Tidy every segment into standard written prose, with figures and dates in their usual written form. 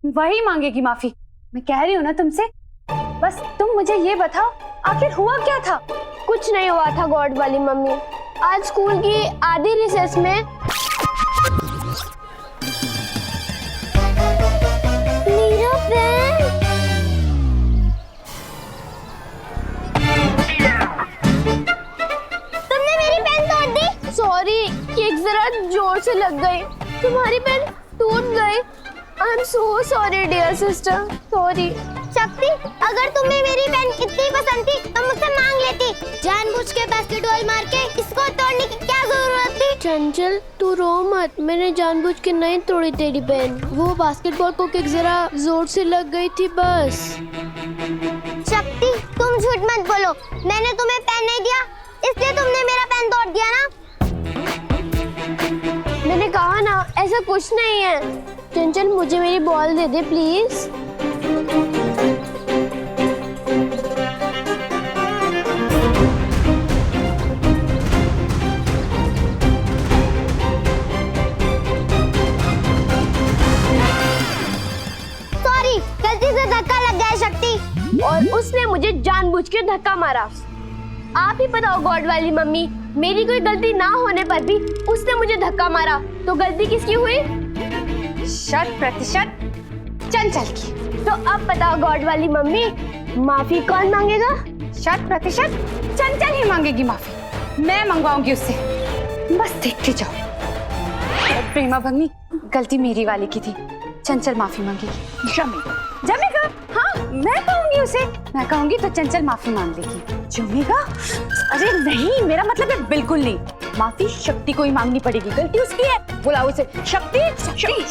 वही मांगेगी माफी। मैं कह रही हूँ ना तुमसे, बस तुम मुझे ये बताओ आखिर हुआ क्या था। कुछ नहीं हुआ था गॉड वाली मम्मी। आज स्कूल की आधी रिसेस में मेरा पेन। तुमने मेरी पेन तोड़ दी। सॉरी, केक जरा जोर से लग गई, तुम्हारी पेन टूट गई। I am so sorry dear sister, sorry. Shakti, अगर तुम्हें मेरी पेन इतनी पसंद थी तो मुझसे मांग लेती। जानबूझ के बास्केटबॉल मार के इसको तोड़ने की क्या जरूरत थी? चंचल, तू रो मत, मैंने जानबूझ के नहीं तोड़ी तेरी पेन। वो बास्केटबॉल को किक जरा जोर से लग गई थी बस। शक्ति, तुम झूठ मत बोलो, मैंने तुम्हें पेन नहीं दिया, इसलिए तुमने मेरा पेन तोड़ दिया ना। मैंने कहा ना, ऐसा कुछ नहीं है। चंचल, मुझे मेरी बॉल दे दे प्लीज। और उसने मुझे जानबूझ के धक्का मारा। आप ही बताओ गॉड वाली मम्मी, मेरी कोई गलती ना होने पर भी उसने मुझे धक्का मारा, तो गलती किसकी हुई? 100% चंचल की। तो अब बताओ गॉड वाली मम्मी, माफी कौन मांगेगा? 100% चंचल ही मांगेगी माफी। मैं मंगवाऊंगी उससे, बस देखते जाओ। प्रेमा भगनी, गलती मेरी वाली की थी, चंचल माफी मांगेगी। जमेगा? हाँ, मैं कहूंगी उसे, मैं कहूंगी तो चंचल माफी मांग लेगी। जमेगा? अरे नहीं, मेरा मतलब है बिल्कुल नहीं। माफी शक्ति को ही मांगनी पड़ेगी, गलती उसकी है। बुलाओ उसे। शक्ति,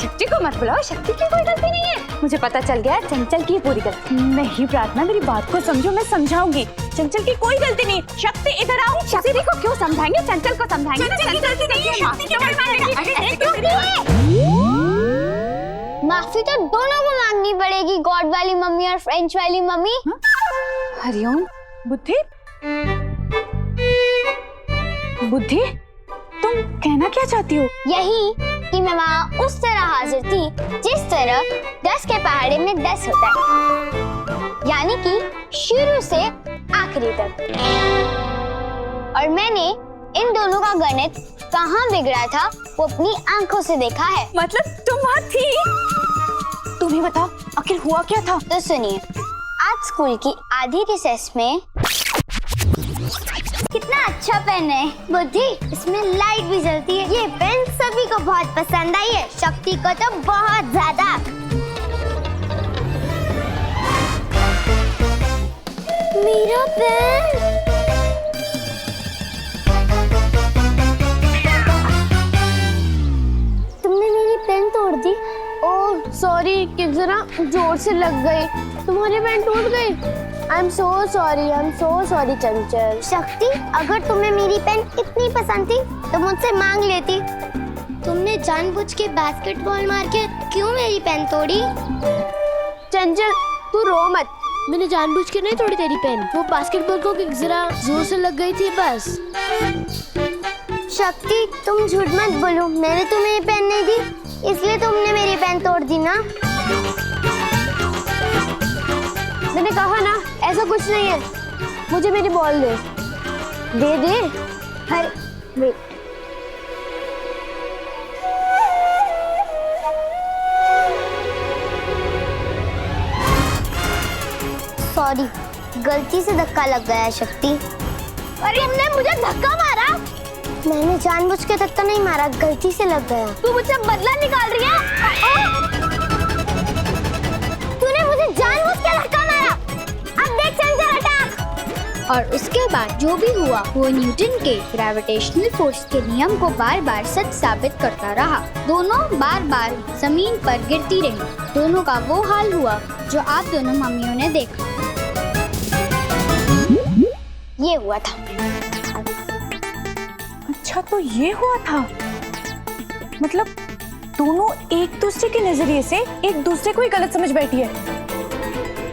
शक्ति को मत बुलाओ, शक्ति की कोई गलती नहीं है। मुझे पता चल गया है चंचल की पूरी गलती। नहीं प्रार्थना, मेरी बात को समझो, मैं समझाऊंगी। चंचल की कोई गलती नहीं। शक्ति इधर आओ। शक्ति को क्यों समझाएंगे? चंचल को समझाएंगे। माफी तो दोनों को मांगनी पड़ेगी, गॉड वाली मम्मी और फ्रेंच वाली मम्मी। हरिओम, बुद्धि, बुद्धि, तुम कहना क्या चाहती हो? यही कि मैं वहाँ उस तरह हाजिर थी जिस तरह 10 के पहाड़े में 10 होता है, यानी कि शुरू से आखिरी तक। और मैंने इन दोनों का गणित कहाँ बिगड़ा था वो अपनी आंखों से देखा है। मतलब तुम वहाँ थी? तुम्हें बताओ आखिर हुआ क्या था? तो सुनिए, आज स्कूल की आधी रिसेस में कितना अच्छा पेन है बुद्धि, इसमें लाइट भी जलती है। ये पेन सभी को बहुत पसंद आई है, शक्ति को तो बहुत ज्यादा। मेरा पेन। तुमने मेरी पेन तोड़ दी। ओह सॉरी, किक जरा जोर से लग गई, तुम्हारी पेन टूट गई। आई एम सो सॉरी चंचल। शक्ति, अगर तुम्हें मेरी पेन इतनी पसंद थी तो मुझसे मांग लेती। तुमने जानबूझ के बास्केटबॉल मार के क्यों मेरी पेन तोड़ी? चंचल, तू रो मत, मैंने जानबूझ के नहीं तोड़ी तेरी पेन, वो बास्केटबॉल को किक जरा जोर से लग गई थी बस। शक्ति, तुम झूठ मत बोलो, मैंने तुम्हें ये पेन नहीं दी, इसलिए तुमने मेरी पेन तोड़ दी ना। मैंने कहा ना, ऐसा कुछ नहीं है। मुझे मेरी बॉल दे दे। अरे वेट, सॉरी, गलती से धक्का लग गया है शक्ति। अरे तुमने मुझे धक्का मारा? मैंने जानबूझ के धक्का नहीं मारा, गलती से लग गया। तू मुझसे बदला निकाल रही है? तूने मुझे जानबूझ के धक्का मारा। अब देख चंचल, अटैक। और उसके बाद जो भी हुआ वो न्यूटन के ग्रेविटेशनल फोर्स के नियम को बार बार सच साबित करता रहा। दोनों बार बार जमीन पर गिरती रही। दोनों का वो हाल हुआ जो आप दोनों मम्मियों ने देखा। ये हुआ था। अच्छा, तो ये हुआ था। मतलब दोनों एक दूसरे के नजरिए से एक दूसरे को ही गलत समझ बैठी है।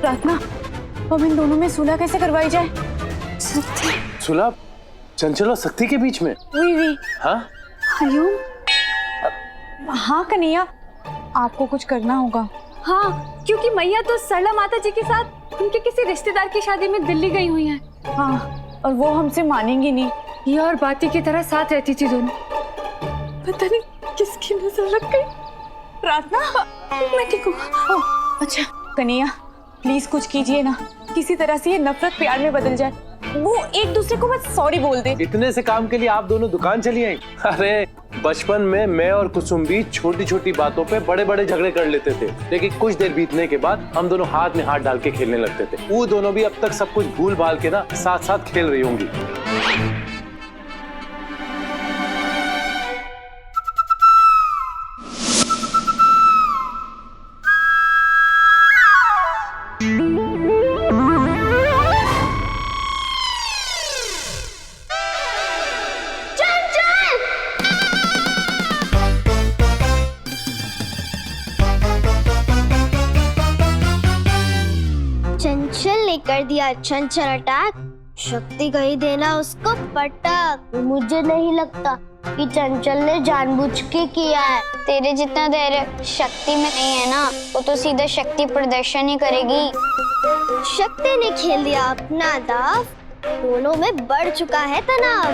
प्रार्थना, अब इन दोनों में सुलह कैसे करवाई जाए? सुलह चंचल और शक्ति के बीच में? वी हाँ? हरिओम। हाँ कन्हैया, आपको कुछ करना होगा। हाँ, क्योंकि मैया तो सरला माता जी के साथ उनके किसी रिश्तेदार की शादी में दिल्ली गई हुई हैं। हाँ, और वो हमसे मानेंगी नहीं। ये और बाती की तरह साथ रहती थी दोनों। पता नहीं किसकी नजर लग गई। प्रार्थना, मैं ठीक हूँ। अच्छा कन्हैया, प्लीज कुछ कीजिए ना, किसी तरह से ये नफरत प्यार में बदल जाए। वो एक दूसरे को बस सॉरी बोल दे। इतने से काम के लिए आप दोनों दुकान चली आई? अरे बचपन में मैं और कुसुम भी छोटी छोटी बातों पे बड़े बड़े झगड़े कर लेते थे, लेकिन कुछ देर बीतने के बाद हम दोनों हाथ में हाथ डाल के खेलने लगते थे। वो दोनों भी अब तक सब कुछ भूल भाल के ना साथ साथ खेल रही होंगी। चंचल ने कर दिया चंचल अटैक। शक्ति कही देना उसको पटक। मुझे नहीं लगता कि चंचल ने जानबूझ के किया है। तेरे जितना धैर्य शक्ति में नहीं है ना, वो तो सीधा शक्ति प्रदर्शन ही करेगी। शक्ति ने खेल दिया अपना दाव, दोनों में बढ़ चुका है तनाव।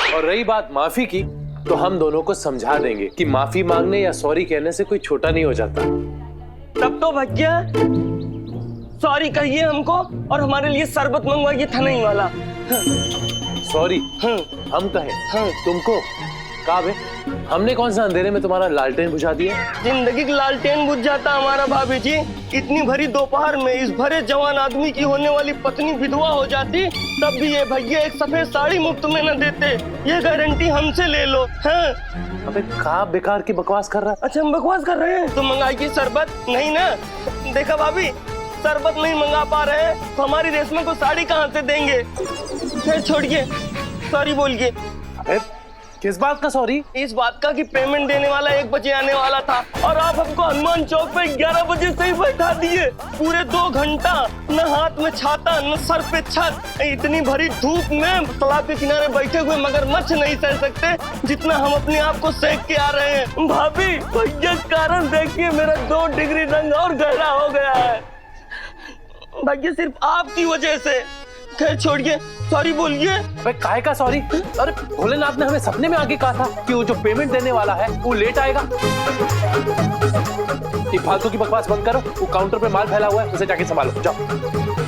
और रही बात माफी की, तो हम दोनों को समझा देंगे कि माफी मांगने या सॉरी कहने से कोई छोटा नहीं हो जाता। तब तो भैया सॉरी कहिए हमको और हमारे लिए शरबत मंगवाइए थनई वाला। सॉरी हम कहें तुमको? का बे, हमने कौन सा अंधेरे में तुम्हारा लालटेन बुझा दिया? जिंदगी की लालटेन बुझ जाता हमारा भाभी जी। इतनी भरी दोपहर में इस भरे जवान आदमी की होने वाली पत्नी विधवा हो जाती, तब भी ये भैया एक सफेद साड़ी मुफ्त में न देते। ये गारंटी हमसे ले लो। हाँ अबे का बेकार की बकवास कर रहा है? अच्छा हम बकवास कर रहे हैं तो मंगाइए शरबत। नहीं ना, देखा भाभी शरबत नहीं मंगा पा रहे हैं तो हमारी रेशमा को साड़ी कहाँ से देंगे? फिर छोड़िए, सॉरी बोलिए। अबे किस बात का सॉरी? इस बात का कि पेमेंट देने वाला 1 बजे आने वाला था और आप हमको हनुमान चौक पे 11 बजे से ही बैठा दिए। पूरे 2 घंटा, न हाथ में छाता न सर पे छत। इतनी भरी धूप में तालाब के किनारे बैठे हुए मगरमच्छ नहीं सह सकते जितना हम अपने आप को सेक के आ रहे हैं। भाभी भैया कारण देखिए मेरा 2 डिग्री रंग और गहरा हो गया है भैया, सिर्फ आपकी वजह से। खैर छोड़िए, सॉरी बोलिए। अबे काहे का सॉरी? अरे भोलेनाथ ने हमें सपने में आके कहा था कि वो जो पेमेंट देने वाला है वो लेट आएगा। ये फालतू की बकवास बंद करो। वो काउंटर पे माल फैला हुआ है, उसे जाके संभालो, जाओ।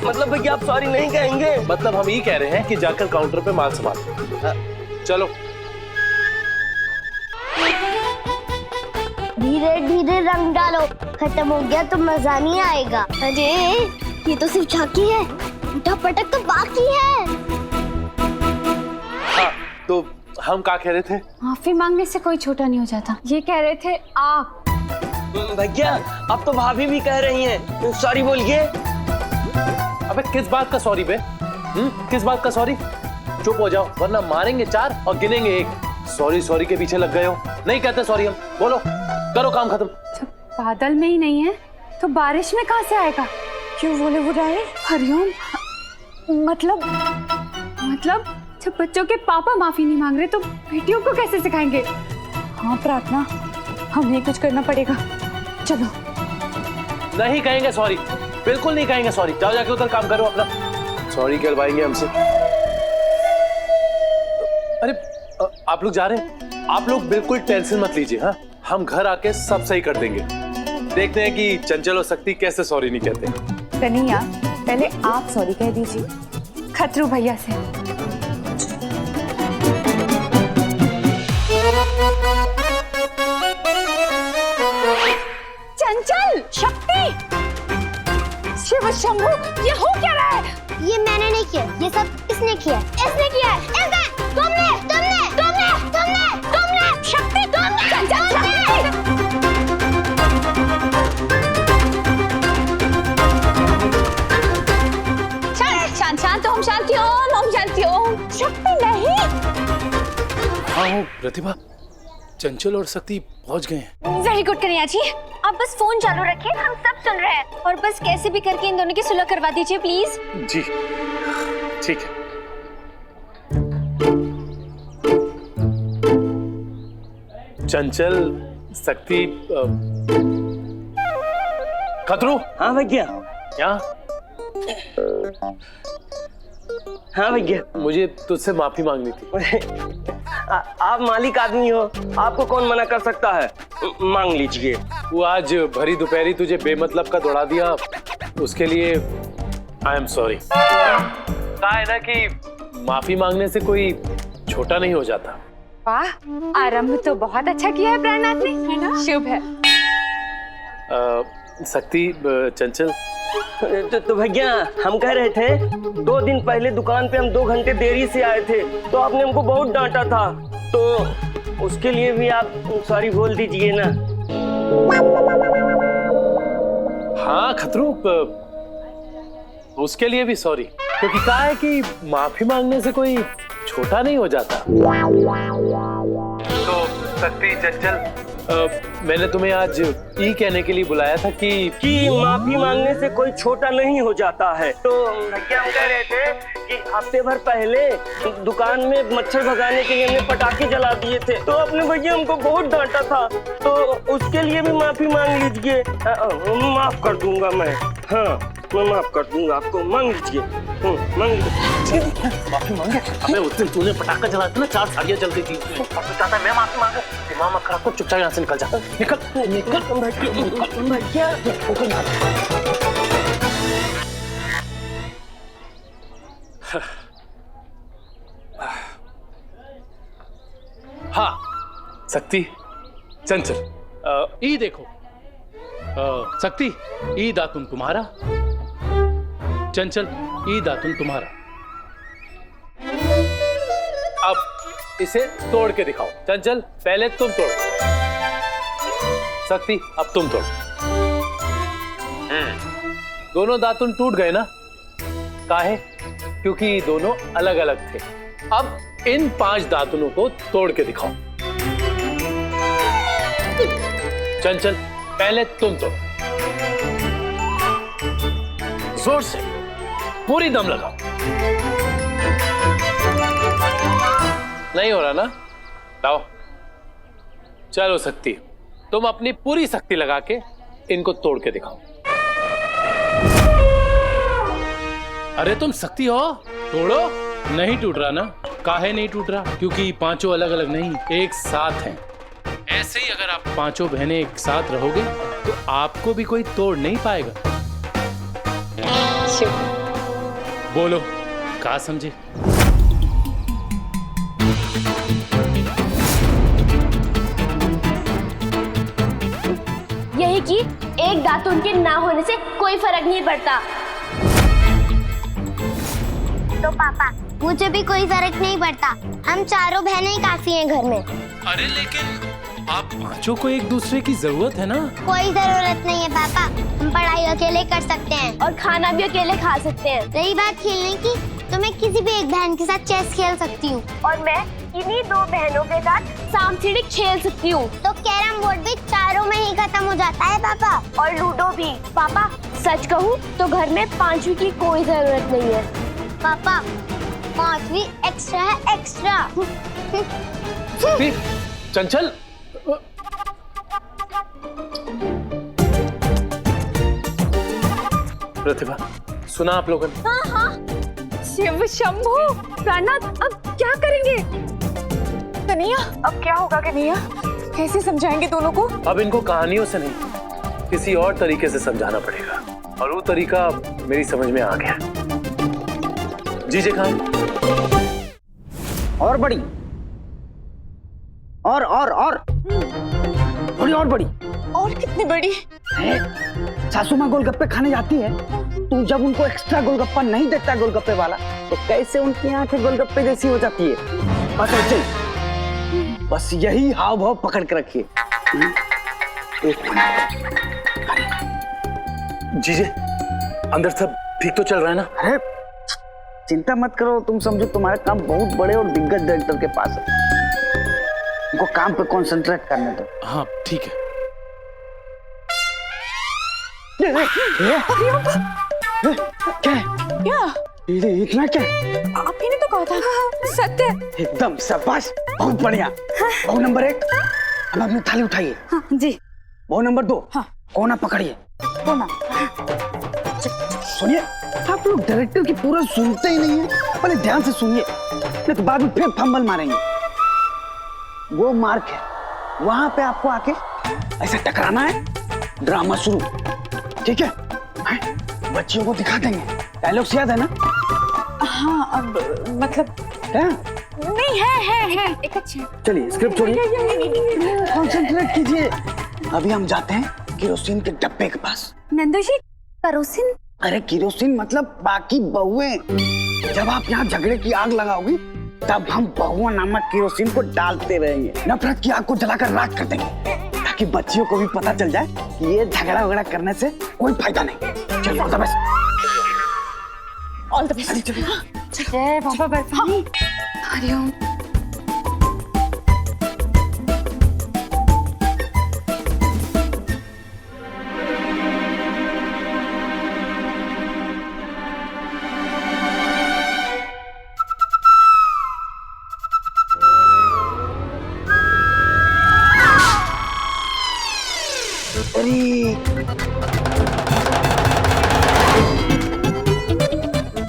मतलब भैया आप सॉरी नहीं कहेंगे? मतलब हम ये कह रहे हैं कि जाकर काउंटर पे माल संभालो। चलो धीरे धीरे रंग डालो, खत्म हो गया तो मजा नहीं आएगा। अरे ये तो सिर्फ झांकी है, उठा पटक तो बाकी है। हाँ तो हम क्या कह रहे थे? माफी मांगने से कोई छोटा नहीं हो जाता, ये कह रहे थे आप। भैया अब तो भाभी भी कह रही हैं, सॉरी बोलिए। अबे किस बात का सॉरी बे? किस बात का सॉरी? चुप हो जाओ वरना मारेंगे 4 और गिनेंगे 1। सॉरी सॉरी के पीछे लग गए हो। नहीं कहते सॉरी हम। बोलो, करो काम खत्म। जब बादल में ही नहीं है तो बारिश में कहाँ से आएगा? क्यों बोले वो रहे? हरिओम, मतलब जब बच्चों के पापा माफी नहीं मांग रहे तो बेटियों को कैसे सिखाएंगे? हाँ प्रार्थना, हमें कुछ करना पड़ेगा। चलो। नहीं कहेंगे सॉरी, बिल्कुल नहीं कहेंगे सॉरी। जाओ जाके उधर काम करो अपना। सॉरी कहलवाएंगे हमसे। अरे आप लोग जा रहे हैं? आप लोग बिल्कुल टेंशन मत लीजिए। हाँ हम घर आके सब सही कर देंगे। देखते हैं कि चंचल और शक्ति कैसे सॉरी नहीं कहते। कन्हैया पहले आप सॉरी कह दीजिए खतरू भैया से। चंचल चंचल, शक्ति, शिव शंभू, ये हो क्या रहा है? ये मैंने नहीं किया, ये सब इसने किया। इसने किया है। इसने, तुमने, तुमने, तुमने, तुमने, तुमने, शक्ति, तुमने, चंचल, शांत शांत ओम शांति ओम शांति ओम। शक्ति नहीं। हाँ प्रतिभा, चंचल और शक्ति पहुंच गए हैं। Very good Kanhaiya ji. आप बस फोन चालू रखिए, हम सब सुन रहे हैं। और बस कैसे भी करके इन दोनों की सुलह करवा दीजिए प्लीज। जी ठीक है। चंचल, शक्ति, खतरू। हाँ भैया। यहाँ हाँ भैया। मुझे तुझसे माफी मांगनी थी। आप मालिक आदमी हो, आपको कौन मना कर सकता है। मांग लीजिए। वो आज भरी दोपहरी तुझे बेमतलब का दौड़ा दिया, उसके लिए आई एम सॉरी। कहा है ना कि माफी मांगने से कोई छोटा नहीं हो जाता। वाह, आरंभ तो बहुत अच्छा किया है प्राणनाथ ने, है ना? शुभ है। शक्ति, चंचल, तो भैया हम कह रहे थे 2 दिन पहले दुकान पे हम 2 घंटे देरी से आए थे, तो आपने हमको बहुत डांटा था, तो उसके लिए भी आप सॉरी बोल दीजिए ना। हाँ खतरू, उसके लिए भी सॉरी, क्योंकि कहा है कि माफी मांगने से कोई छोटा नहीं हो जाता। तो शक्ति, चंचल, मैंने तुम्हें आज ये कहने के लिए बुलाया था कि माफी मांगने से कोई छोटा नहीं हो जाता है। तो भैया हम कह रहे थे कि हफ्ते भर पहले दुकान में मच्छर भगाने के लिए हमने पटाखे जला दिए थे, तो अपने भैया हमको बहुत डांटा था, तो उसके लिए भी माफी मांग लीजिए। माफ कर दूंगा मैं। हाँ, मैं माफ कर दूंगा आपको। मांग लीजिए। मांग लीजिए। माफी मांगे? अबे उस दिन तूने पटाखा जलाया था ना, 4 साड़ियाँ जल गई थी। चाहता मैं माफी मांगू? दिमाग मत खराब कर, चुपचाप यहाँ से निकल जा। निकल भैया। हाँ शक्ति, चंचल, ई देखो, शक्ति ई दातुन तुम्हारा, चंचल ई दातुन तुम्हारा। अब इसे तोड़ के दिखाओ। चंचल पहले तुम तोड़ो, शक्ति अब तुम तोड़ो। दोनों दातुन टूट गए ना? काहे? क्योंकि दोनों अलग अलग थे। अब इन 5 दातुनों को तोड़ के दिखाओ। चंचल पहले तुम तोड़ो, जोर से, पूरी दम लगाओ। नहीं हो रहा ना? लाओ। चलो शक्ति, तुम अपनी पूरी शक्ति लगा के इनको तोड़ के दिखाओ। अरे तुम शक्ति हो, तोड़ो। नहीं टूट रहा ना? काहे नहीं टूट रहा? क्योंकि 5 अलग अलग नहीं, एक साथ हैं। ऐसे ही अगर आप 5 बहनें एक साथ रहोगे तो आपको भी कोई तोड़ नहीं पाएगा। बोलो, क्या समझे? यही कि एक दातुन के ना होने से कोई फर्क नहीं पड़ता। तो पापा, मुझे भी कोई फर्क नहीं पड़ता, हम चारों बहनें ही काफी हैं घर में। अरे लेकिन आप 5 को एक दूसरे की जरूरत है ना? कोई जरूरत नहीं है पापा, हम पढ़ाई अकेले कर सकते हैं और खाना भी अकेले खा सकते हैं। रही बात खेलने की, तो मैं किसी भी एक बहन के साथ चेस खेल सकती हूँ और मैं इन्हीं 2 बहनों के साथ सांप सीढ़ी खेल सकती हूँ। तो कैरम बोर्ड भी चारों में ही खत्म हो जाता है पापा, और लूडो भी। पापा सच कहूँ तो घर में 5वीं की कोई जरूरत नहीं है। पापा 5वीं एक्स्ट्रा है, एक्स्ट्रा। चंचल, प्रतिभा, सुना आप लोगों ने? हाँ हाँ, शिव शंभू, प्राणनाथ, अब क्या करेंगे? कन्हैया, अब क्या होगा कन्हैया? कैसे समझाएंगे दोनों को? अब इनको कहानियों से नहीं, किसी और तरीके से समझाना पड़ेगा, और वो तरीका मेरी समझ में आ गया। जीजे खान, और बड़ी, और थोड़ी और बड़ी। और कितनी बड़ी? सासू माँ गोलगप्पे खाने जाती है, तू जब उनको एक्स्ट्रा गोलगप्पा नहीं देता गोलगप्पे वाला, तो कैसे उनकी आंखें गोलगप्पे जैसी हो जाती है? बस ऐसे ही, बस यही हाव भाव पकड़ के रखिए। एक मिनट। जीजे, अंदर सब ठीक तो चल रहा है ना? अरे चिंता मत करो, तुम समझो तुम्हारा काम बहुत बड़े और दिग्गज डायरेक्टर के पास है, उनको काम पे कंसंट्रेट करने दो। हाँ ठीक है। क्या है? क्या इतना क्या? आप ही ने तो कहा था। सत्य। एकदम शाबाश, बहुत बढ़िया। बहू नंबर 1, अब अपनी थाली उठाइए। हाँ जी। बहू नंबर 2, हाँ। कोना पकड़िए। कोना। सुनिए, आप लोग डायरेक्टर की पूरा सुनते ही नहीं है, पहले ध्यान से सुनिए, नहीं तो बाद में फिर फंबल मारेंगे। वो मार्क है, वहां पे आपको आके ऐसा टकराना है, ड्रामा शुरू, ठीक है? बच्चियों को दिखा देंगे। डायलॉग्स याद है ना? हाँ, अब मतलब क्या? नहीं है एक अच्छा। चलिए स्क्रिप्ट छोड़िए, कंसंट्रेट कीजिए। अभी हम जाते हैं केरोसिन के डब्बे के पास। नंदू जी, केरोसिन? अरे केरोसिन मतलब बाकी बहुएं। जब आप यहाँ झगड़े की आग लगाओगी, तब हम बहुआ नामक केरोसिन को डालते रहेंगे, नफरत की आग को जलाकर राख कर देंगे, ताकि बच्चियों को भी पता चल जाए कि ये झगड़ा वगड़ा करने से कोई फायदा नहीं। चलिए all the best. All the best. जय बाबा बर्फानी। हरिओम।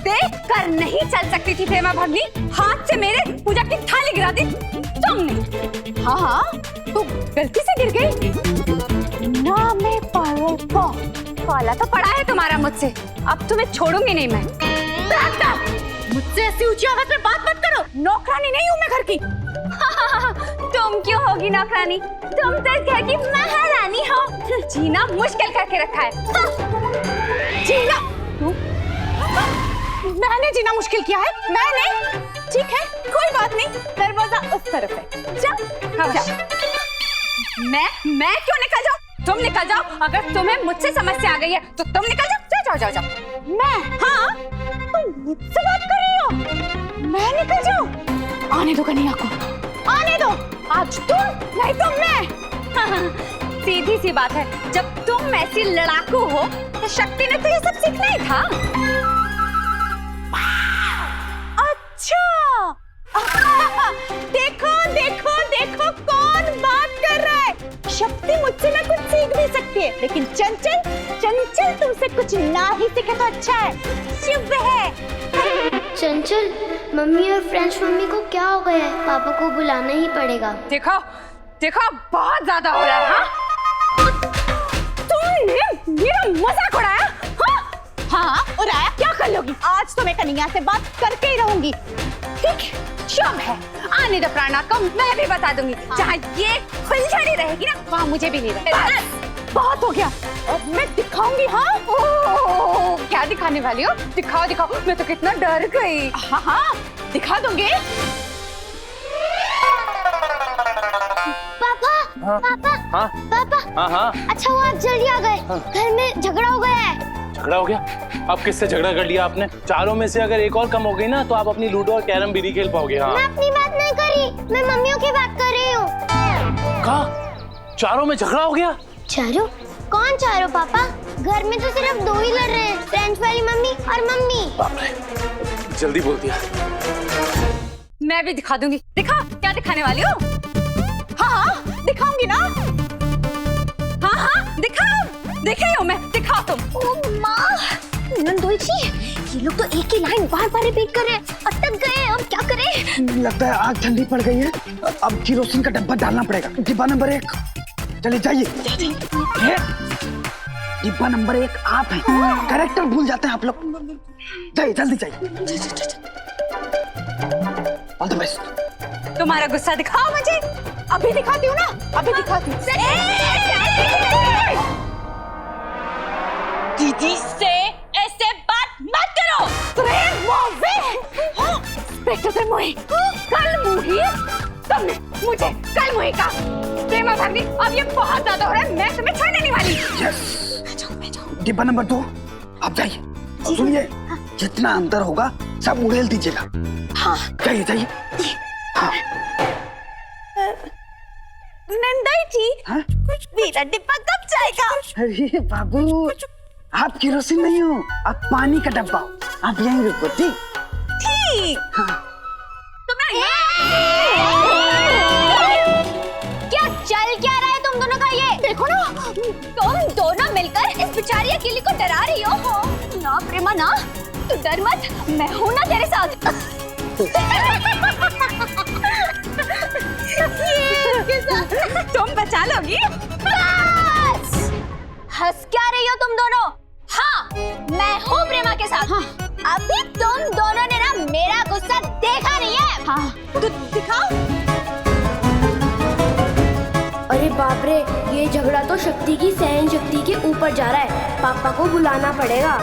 देख कर नहीं चल सकती थी प्रेमा भगनी, हाथ से मेरे पूजा की थाली गिरा दी तुमने। हाँ, तो गलती से गिर गई ना मैं पाला तो पड़ा है तुम्हारा मुझसे, अब तुम्हें छोड़ूंगी नहीं मैं। मुझसे ऐसी ऊंची आवाज में बात मत करो, नौकरानी नहीं हूँ मैं घर की। तुम क्यों होगी नौकरानी, तुम तो इस घर की महारानी हो। जीना मुश्किल करके रखा है। जीना? मैंने जीना मुश्किल किया है? मैंने? ठीक है, कोई बात नहीं, दरवाजा उस तरफ है, जा। मैं क्यों निकल जाऊं? तुम निकल जाओ, अगर तुम्हें मुझसे समस्या आ गई है तो तुम निकल जाओ। जाओ। मैं? हाँ, तुम मुझसे बात कर रही हो? मैं निकल जाऊं? आने दो कन्हैया को, आने दो। आज तुम नहीं तो मैं। सीधी सी बात है, जब तुम ऐसी लड़ाकू हो तो शक्ति ने तो ये सब सीखना ही था। अच्छा, देखो कौन बात कर रहा है। शक्ति मुझसे ना कुछ सीख भी सकती है, लेकिन चंचल तुमसे कुछ ना ही सीखे तो अच्छा है। शुभ है। चंचल, मम्मी और फ्रेंच मम्मी को क्या हो गया है? पापा को बुलाना ही पड़ेगा। देखो बहुत ज्यादा हो रहा है। हाँ? तुमने मेरा मजाक उड़ाया? हाँ, उड़ाया? क्या कर लोगी? आज तो मैं कन्हैया से बात करके ही रहूंगी। ठीक है, शम है, आने दो प्राणा को मैं भी बता दूंगी। जहाँ ये फुलझड़ी रहेगी ना, वहाँ मुझे भी नहीं रहेगा। बहुत हो गया, अब मैं दिखाऊंगी। हाँ, क्या दिखाने वाली हो? दिखाओ, मैं तो कितना डर गई। हाँ, दिखा दूंगी। पापा। अच्छा हुआ आप जल्दी आ गए। घर में झगड़ा हो गया है। झगड़ा हो गया? अब किससे झगड़ा कर लिया आपने? चारों में से अगर एक और कम हो गई ना, तो आप अपनी लूडो और कैरम भी नहीं खेल पाओगे। हाँ, मैं अपनी बात नहीं करी, मैं मम्मियों की बात कर रही हूँ। कहा? चारों में झगड़ा हो गया? चारों? कौन चारों पापा? घर में तो सिर्फ 2 ही लड़ रहे हैं, फ्रेंच वाली मम्मी और मम्मी। बाप रे, जल्दी बोल दिया। मैं भी दिखा दूंगी। दिखा, क्या दिखाने वाली हो? हाँ, दिखाऊंगी ना। हाँ, दिखाओ मैं, दिखाओ तुम। ओ माँ, नंदोई जी, ये लोग तो एक ही लाइन बार-बार रिपीट कर रहे हैं। अटक गए, अब क्या करें? लगता है आग ठंडी पड़ गई है, अब केरोसिन का डब्बा डालना पड़ेगा। डिब्बा नंबर 1, चलिए जाइए। डिब्बा नंबर 1 आप हैं, कैरेक्टर भूल जाते हैं आप लोग। जाइए, जल्दी जाइए। All the best. तुम्हारा गुस्सा दिखाओ मुझे। अभी दिखाती हूँ ना, अभी दिखाती हूँ। दीदी से ऐसे बात मत करो। इंस्पेक्टर मोही, कल मुही तुमने मुझे कल मुही का। प्रेमा भाभी अब ये बहुत ज्यादा हो रहा है, मैं तुम्हें छोड़ने नहीं वाली। डिब्बा नंबर 2 आप जाइए, सुनिए जितना अंदर होगा सब उड़ेल दीजिएगा। हाँ जाइए जाइए। हाँ नंदाई जी, हाँ? कुछ मेरा डिब्बा कब जाएगा? अरे बाबू आप केरोसिन नहीं हो, आप पानी का डब्बा हो, आप यहीं रुको ठीक। ठीक। हाँ क्या चल क्या रहा है तुम दोनों का ये? देखो ना, तुम दोनों मिलकर इस बेचारी अकेली को डरा रही हो। ना प्रेमा ना, तू डर मत, मैं हूं ना तेरे साथ। तुम बचा लोगी। बस! हंस क्या रही हो तुम दोनों? हाँ, मैं हूँ प्रेमा के साथ। हाँ। अभी तुम दोनों ने ना मेरा गुस्सा देखा नहीं है। हाँ तो दिखाओ। अरे बाप रे, ये झगड़ा तो शक्ति की सहन शक्ति के ऊपर जा रहा है। पापा को बुलाना पड़ेगा।